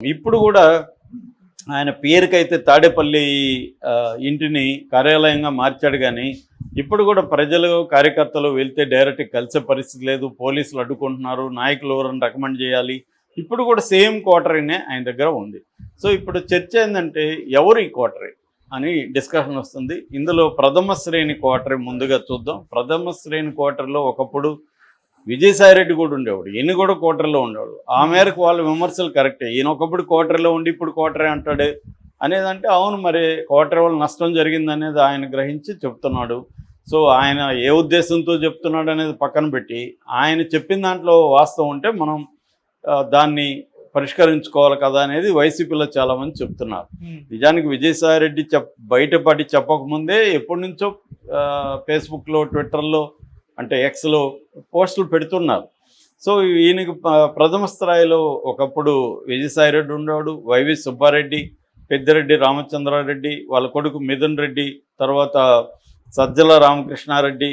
ఇప్పుడు కూడా ఆయన పేరుకైతే తాడేపల్లి ఇంటిని కార్యాలయంగా మార్చాడు, కానీ ఇప్పుడు కూడా ప్రజలు కార్యకర్తలు వెళ్తే డైరెక్ట్ కలిసే పరిస్థితి లేదు. పోలీసులు అడ్డుకుంటున్నారు, నాయకులు ఎవరైనా రికమెండ్ చేయాలి. ఇప్పుడు కూడా సేమ్ క్వార్టరీనే ఆయన దగ్గర ఉంది. సో ఇప్పుడు చర్చ ఏంటంటే ఎవరు ఈ క్వార్టరీ అని డిస్కషన్ వస్తుంది. ఇందులో ప్రథమ శ్రేణి క్వార్టరీ ముందుగా చూద్దాం. ప్రథమ శ్రేణి క్వార్టరీలో ఒకప్పుడు విజయసాయిరెడ్డి కూడా ఉండేవాడు, ఈయన కూడా క్వార్టర్లో ఉండేవాడు. ఆ మేరకు వాళ్ళ విమర్శలు కరెక్టే. ఈయన ఒకప్పుడు క్వార్టర్లో ఉండి ఇప్పుడు క్వార్టరే అంటాడు అనేదంటే అవును, మరి క్వార్టర్ వల్ల నష్టం జరిగింది అనేది ఆయన గ్రహించి చెప్తున్నాడు. సో ఆయన ఏ ఉద్దేశంతో చెప్తున్నాడు అనేది పక్కన పెట్టి ఆయన చెప్పిన దాంట్లో వాస్తవం ఉంటే మనం దాన్ని పరిష్కరించుకోవాలి కదా అనేది వైసీపీలో చాలామంది చెప్తున్నారు. నిజానికి విజయసాయిరెడ్డి బయటపడి చెప్పకముందే ఎప్పటి నుంచో ఫేస్బుక్లో, ట్విట్టర్లో, అంటే ఎక్స్లో పోస్టులు పెడుతున్నారు. సో ఈయనకి ప్రథమ స్థాయిలో ఒకప్పుడు విజయసాయిరెడ్డి ఉండేవాడు, వైవి సుబ్బారెడ్డి, పెద్దిరెడ్డి రామచంద్రారెడ్డి, వాళ్ళ కొడుకు మిథున్ రెడ్డి, తర్వాత సజ్జల రామకృష్ణారెడ్డి,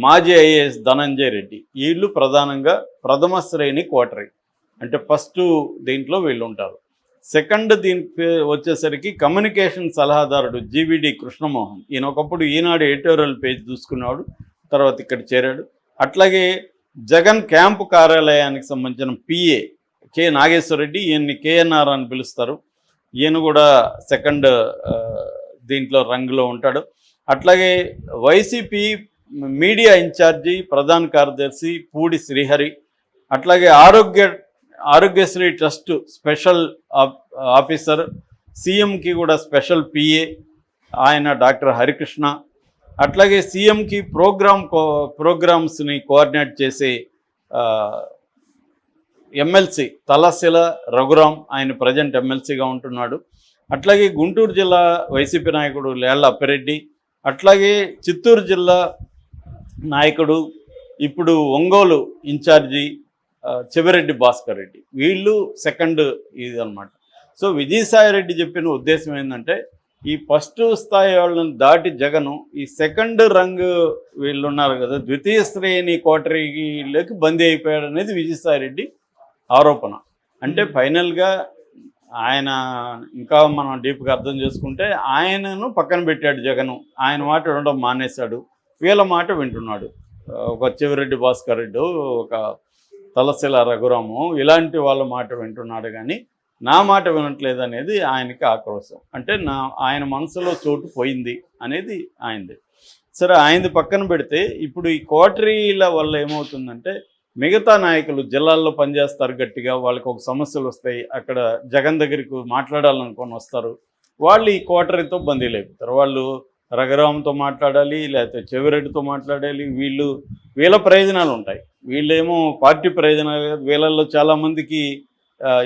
మాజీ ఐఏఎస్ ధనంజయ రెడ్డి. వీళ్ళు ప్రధానంగా ప్రథమ శ్రేణి క్వార్టరీ, అంటే ఫస్ట్ దీంట్లో వీళ్ళు ఉంటారు. సెకండ్ దీనికి వచ్చేసరికి కమ్యూనికేషన్ సలహాదారుడు జీవీడి కృష్ణమోహన్. ఈయన ఒకప్పుడు ఈనాడు ఎడిటోరియల్ పేజ్ చూసుకున్నాడు, తర్వాత ఇక్కడ చేరాడు. అట్లాగే జగన్ క్యాంపు కార్యాలయానికి సంబంధించిన పిఏ కె నాగేశ్వరరెడ్డి, ఈయన్ని కేఎన్ఆర్ అని పిలుస్తారు. ఈయన కూడా సెకండ్ దీంట్లో రంగులో ఉంటాడు. అట్లాగే వైసీపీ మీడియా ఇన్ఛార్జి ప్రధాన కార్యదర్శి పూడి శ్రీహరి, అట్లాగే ఆరోగ్యశ్రీ ట్రస్ట్ స్పెషల్ ఆఫీసర్, సీఎంకి కూడా స్పెషల్ పిఏ ఆయన డాక్టర్ హరికృష్ణ, అట్లాగే సీఎంకి ప్రోగ్రామ్స్ని కోఆర్డినేట్ చేసే ఎమ్మెల్సీ తలశిల రఘురాం, ఆయన ప్రజెంట్ ఎమ్మెల్సీగా ఉంటున్నాడు. అట్లాగే గుంటూరు జిల్లా వైసీపీ నాయకుడు లేళ్ల అప్పిరెడ్డి, అట్లాగే చిత్తూరు జిల్లా నాయకుడు ఇప్పుడు ఒంగోలు ఇన్ఛార్జి చెవిరెడ్డి భాస్కర్ రెడ్డి. వీళ్ళు సెకండ్ ఇది అనమాట. సో విజయసాయిరెడ్డి చెప్పిన ఉద్దేశం ఏంటంటే ఈ ఫస్ట్ స్థాయి వాళ్ళని దాటి జగను ఈ సెకండ్ రంగు వీళ్ళు ఉన్నారు కదా, ద్వితీయ శ్రేణి కోటరీలోకి బందీ అయిపోయాడు అనేది విజయసాయిరెడ్డి ఆరోపణ. అంటే ఫైనల్గా ఆయన ఇంకా మనం డీప్గా అర్థం చేసుకుంటే ఆయనను పక్కన పెట్టాడు జగను. ఆయన మాట వినడం మానేశాడు, వీళ్ళ మాట వింటున్నాడు. ఒక చెవిరెడ్డి భాస్కర్ రెడ్డి, ఒక తలశిల రఘురాము, ఇలాంటి వాళ్ళ మాట వింటున్నాడు, కానీ నా మాట వినట్లేదు అనేది ఆయనకి ఆక్రోశం. అంటే ఆయన మనసులో చోటు పోయింది అనేది ఆయనది. సరే, ఆయనది పక్కన పెడితే ఇప్పుడు ఈ కోటరీల వల్ల ఏమవుతుందంటే మిగతా నాయకులు జిల్లాల్లో పనిచేస్తారు గట్టిగా, వాళ్ళకి ఒక సమస్యలు వస్తాయి, అక్కడ జగన్ దగ్గరికి మాట్లాడాలనుకొని వస్తారు, వాళ్ళు ఈ కోటరీతో బందీలు అయిపోతారు. వాళ్ళు రఘురామ్తో మాట్లాడాలి, లేకపోతే చెవిరెడ్డితో మాట్లాడాలి. వీళ్ళ ప్రయోజనాలు ఉంటాయి, వీళ్ళేమో పార్టీ ప్రయోజనాలు. వీళ్ళల్లో చాలామందికి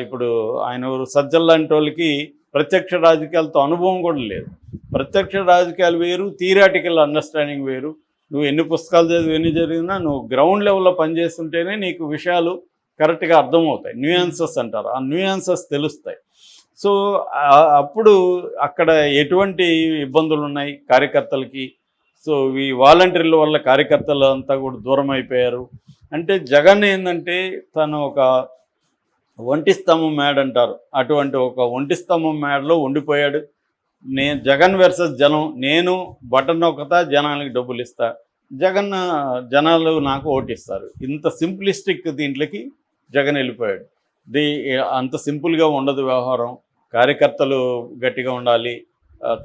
ఇప్పుడు ఆయన సజ్జల లాంటి వాళ్ళకి ప్రత్యక్ష రాజకీయాలతో అనుభవం కూడా లేదు. ప్రత్యక్ష రాజకీయాలు వేరు, థియరాటికల్ అండర్స్టాండింగ్ వేరు. నువ్వు ఎన్ని పుస్తకాలు చదివి ఎన్ని జరిగినా నువ్వు గ్రౌండ్ లెవెల్లో పనిచేస్తుంటేనే నీకు విషయాలు కరెక్ట్గా అర్థమవుతాయి. న్యూయాన్సెస్ అంటారు, ఆ న్యూయాన్సెస్ తెలుస్తాయి. సో అప్పుడు అక్కడ ఎటువంటి ఇబ్బందులు ఉన్నాయి కార్యకర్తలకి. సో ఈ వాలంటీర్ల వల్ల కార్యకర్తలు అంతా కూడా దూరం అయిపోయారు. అంటే జగన్ ఏంటంటే తను ఒక ఒంటి స్తంభం మేడ అంటారు, అటువంటి ఒక ఒంటి స్తంభం మేడలో ఉండిపోయాడు. జగన్ వర్సెస్ జనం, నేను బటన్ నొక్కతా జనానికి డబ్బులు ఇస్తా, జనాలు నాకు ఓటిస్తారు. ఇంత సింప్లిస్టిక్ దీంట్లోకి జగన్ వెళ్ళిపోయాడు. అంత సింపుల్గా ఉండదు వ్యవహారం. కార్యకర్తలు గట్టిగా ఉండాలి,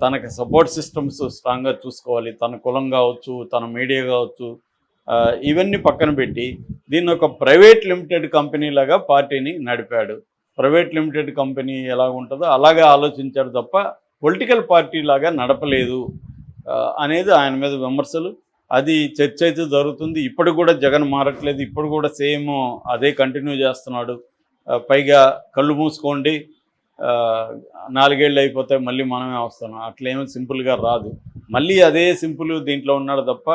తనకి సపోర్ట్ సిస్టమ్స్ స్ట్రాంగ్గా చూసుకోవాలి. తన కులం కావచ్చు, తన మీడియా కావచ్చు, ఇవన్నీ పక్కన పెట్టి దీన్ని ఒక ప్రైవేట్ లిమిటెడ్ కంపెనీ లాగా పార్టీని నడిపాడు. ప్రైవేట్ లిమిటెడ్ కంపెనీ ఎలా ఉంటుందో అలాగే ఆలోచించాడు తప్ప పొలిటికల్ పార్టీ లాగా నడపలేదు అనేది ఆయన మీద విమర్శలు. అది చర్చ అయితే జరుగుతుంది. ఇప్పుడు కూడా జగన్ మారట్లేదు, ఇప్పుడు కూడా సేమ్ అదే కంటిన్యూ చేస్తున్నాడు. పైగా కళ్ళు మూసుకోండి, 4 ఏళ్ళు అయిపోతే మళ్ళీ మనమే వస్తున్నాం, అట్లేమో సింపుల్గా రాదు. మళ్ళీ అదే సింపుల్ దీంట్లో ఉన్నాడు తప్ప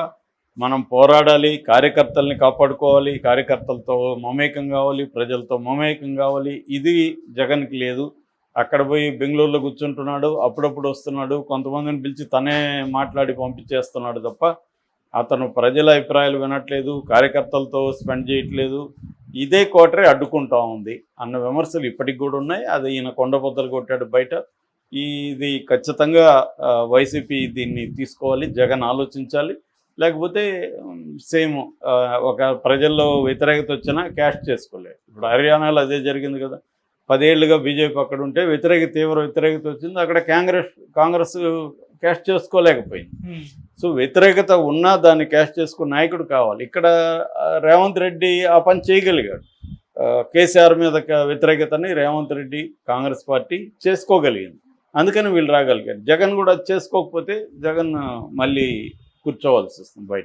మనం పోరాడాలి, కార్యకర్తల్ని కాపాడుకోవాలి, కార్యకర్తలతో మమేకం కావాలి, ప్రజలతో మమేకం కావాలి. ఇది జగన్కి లేదు. అక్కడ పోయి బెంగళూరులో కూర్చుంటున్నాడు, అప్పుడప్పుడు వస్తున్నాడు, కొంతమందిని పిలిచి తనే మాట్లాడి పంపించేస్తున్నాడు తప్ప అతను ప్రజల అభిప్రాయాలు వినట్లేదు, కార్యకర్తలతో స్పెండ్ చేయట్లేదు. ఇదే కోటరే అడ్డుకుంటా ఉంది అన్న విమర్శలు ఇప్పటికి కూడా ఉన్నాయి. అది ఈయన కొండబొద్దలు కొట్టాడు బయట. ఇది ఖచ్చితంగా వైసీపీ దీన్ని తీసుకోవాలి, జగన్ ఆలోచించాలి. లేకపోతే సేమ్ ఒక ప్రజల్లో వ్యతిరేకత వచ్చినా క్యాష్ చేసుకోలేదు. ఇప్పుడు హర్యానాలో అదే జరిగింది కదా. 10 ఏళ్ళుగా బీజేపీ అక్కడ ఉంటే తీవ్ర వ్యతిరేకత వచ్చింది. అక్కడ కాంగ్రెస్ క్యాష్ చేసుకోలేకపోయింది. సో వ్యతిరేకత ఉన్నా దాన్ని క్యాష్ చేసుకున్న నాయకుడు కావాలి. ఇక్కడ రేవంత్ రెడ్డి ఆ పని చేయగలిగాడు. కేసీఆర్ మీద వ్యతిరేకతని రేవంత్ రెడ్డి కాంగ్రెస్ పార్టీ చేసుకోగలిగింది. అందుకని వీళ్ళు రాగలిగారు. జగన్ కూడా అది చేసుకోకపోతే జగన్ మళ్ళీ కూర్చోవాల్సి వస్తుంది బయట.